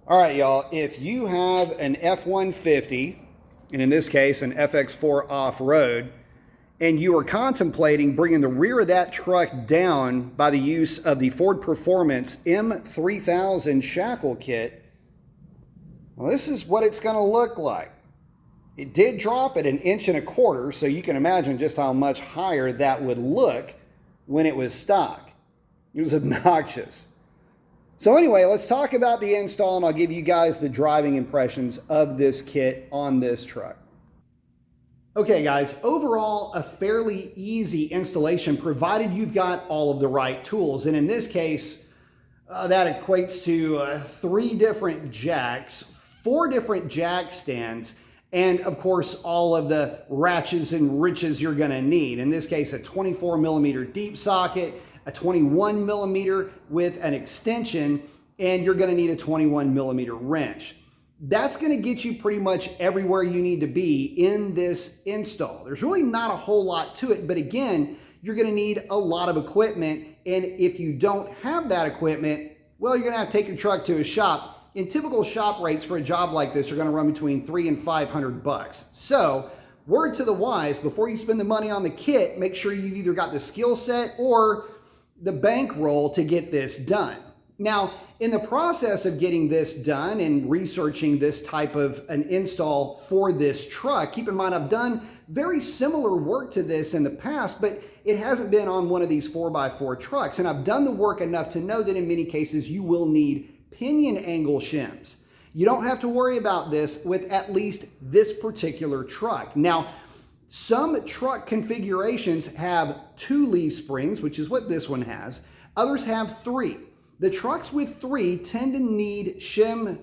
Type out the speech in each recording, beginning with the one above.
All right, y'all, if you have an F-150, and in this case, an FX4 off-road, and you are contemplating bringing the rear of that truck down by the use of the Ford Performance M3000 Shackle Kit, well, this is what it's going to look like. It did drop at 1.25 inches, so you can imagine just how much higher that would look when it was stock. It was obnoxious. So anyway, let's talk about the install, and I'll give you guys the driving impressions of this kit on this truck. Okay guys, overall a fairly easy installation provided you've got all of the right tools. And in this case, that equates to 3 different jacks, 4 different jack stands, and of course all of the ratchets and riches you're gonna need. In this case, a 24mm deep socket, a 21mm with an extension, and you're gonna need a 21mm wrench. That's gonna get you pretty much everywhere you need to be in this install. There's really not a whole lot to it, but again, you're gonna need a lot of equipment, and if you don't have that equipment, well, you're gonna have to take your truck to a shop. And typical shop rates for a job like this are gonna run between $300 and $500. So, word to the wise, before you spend the money on the kit, make sure you've either got the skill set or the bankroll to get this done. Now, in the process of getting this done and researching this type of an install for this truck, keep in mind I've done very similar work to this in the past, but it hasn't been on one of these 4x4 trucks. And I've done the work enough to know that in many cases you will need pinion angle shims. You don't have to worry about this with at least this particular truck. Now, some truck configurations have 2 leaf springs, which is what this one has. Others have 3. The trucks with 3 tend to need shim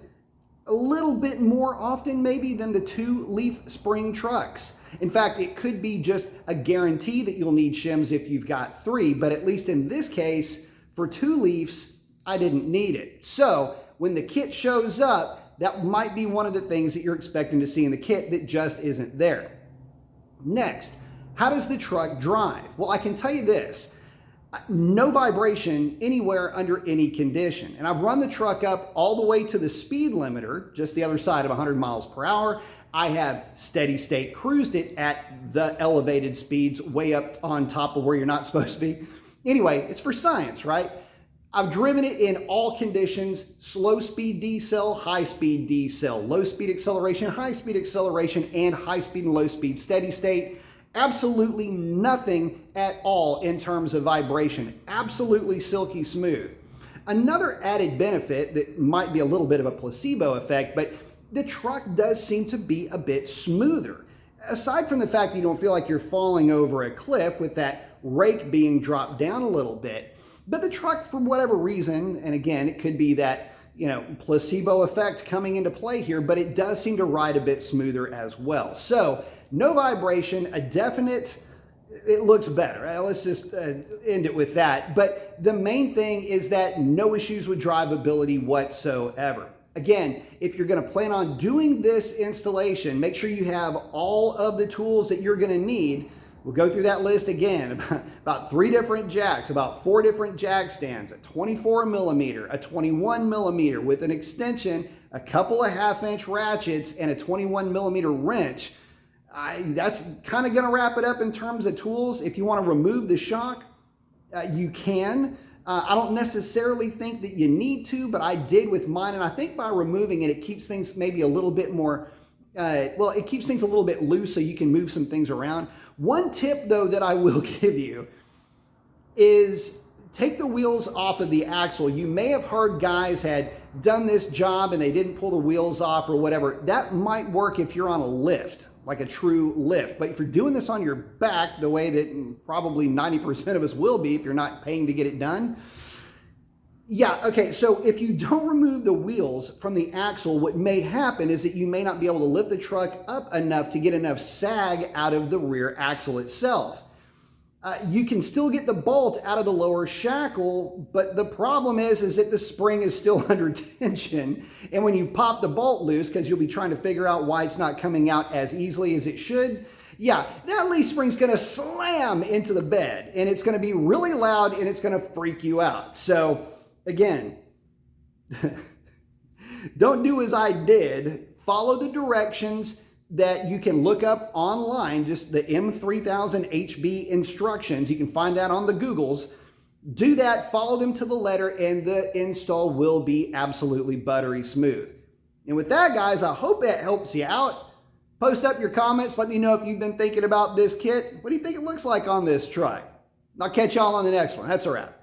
a little bit more often maybe than the 2 leaf spring trucks. In fact, it could be just a guarantee that you'll need shims if you've got 3, but at least in this case, for 2 leafs, I didn't need it. So when the kit shows up, that might be one of the things that you're expecting to see in the kit that just isn't there. Next, how does the truck drive? Well, I can tell you this, no vibration anywhere under any condition. And I've run the truck up all the way to the speed limiter, just the other side of 100 miles per hour. I have steady state cruised it at the elevated speeds way up on top of where you're not supposed to be. Anyway, it's for science, right? I've driven it in all conditions, slow speed decel, high speed decel, low speed acceleration, high speed acceleration, and high speed and low speed steady state. Absolutely nothing at all in terms of vibration. Absolutely silky smooth. Another added benefit that might be a little bit of a placebo effect, but the truck does seem to be a bit smoother. Aside from the fact that you don't feel like you're falling over a cliff with that rake being dropped down a little bit, but the truck, for whatever reason, and again, it could be that, placebo effect coming into play here, but it does seem to ride a bit smoother as well. So, no vibration, a definite, it looks better. Let's just end it with that. But the main thing is that no issues with drivability whatsoever. Again, if you're gonna plan on doing this installation, make sure you have all of the tools that you're gonna need. We'll go through that list again, about 3 different jacks, about 4 different jack stands, a 24mm, a 21mm with an extension, a couple of 1/2-inch ratchets, and a 21mm wrench. That's kind of gonna wrap it up in terms of tools. If you wanna remove the shock, you can. I don't necessarily think that you need to, but I did with mine, and I think by removing it, it keeps things maybe a little bit more it keeps things a little bit loose so you can move some things around. One tip though that I will give you is take the wheels off of the axle. You may have heard guys had done this job and they didn't pull the wheels off or whatever. That might work if you're on a lift, like a true lift. But if you're doing this on your back, the way that probably 90% of us will be if you're not paying to get it done, yeah, okay, so if you don't remove the wheels from the axle, what may happen is that you may not be able to lift the truck up enough to get enough sag out of the rear axle itself. You can still get the bolt out of the lower shackle, but the problem is that the spring is still under tension. And when you pop the bolt loose, because you'll be trying to figure out why it's not coming out as easily as it should, yeah, that leaf spring's gonna slam into the bed and it's gonna be really loud and it's gonna freak you out. So again, Don't do as I did. Follow the directions that you can look up online, just the M3000HB instructions. You can find that on the Googles. Do that, follow them to the letter, and the install will be absolutely buttery smooth. And with that, guys, I hope that helps you out. Post up your comments. Let me know if you've been thinking about this kit. What do you think it looks like on this truck? I'll catch y'all on the next one. That's a wrap.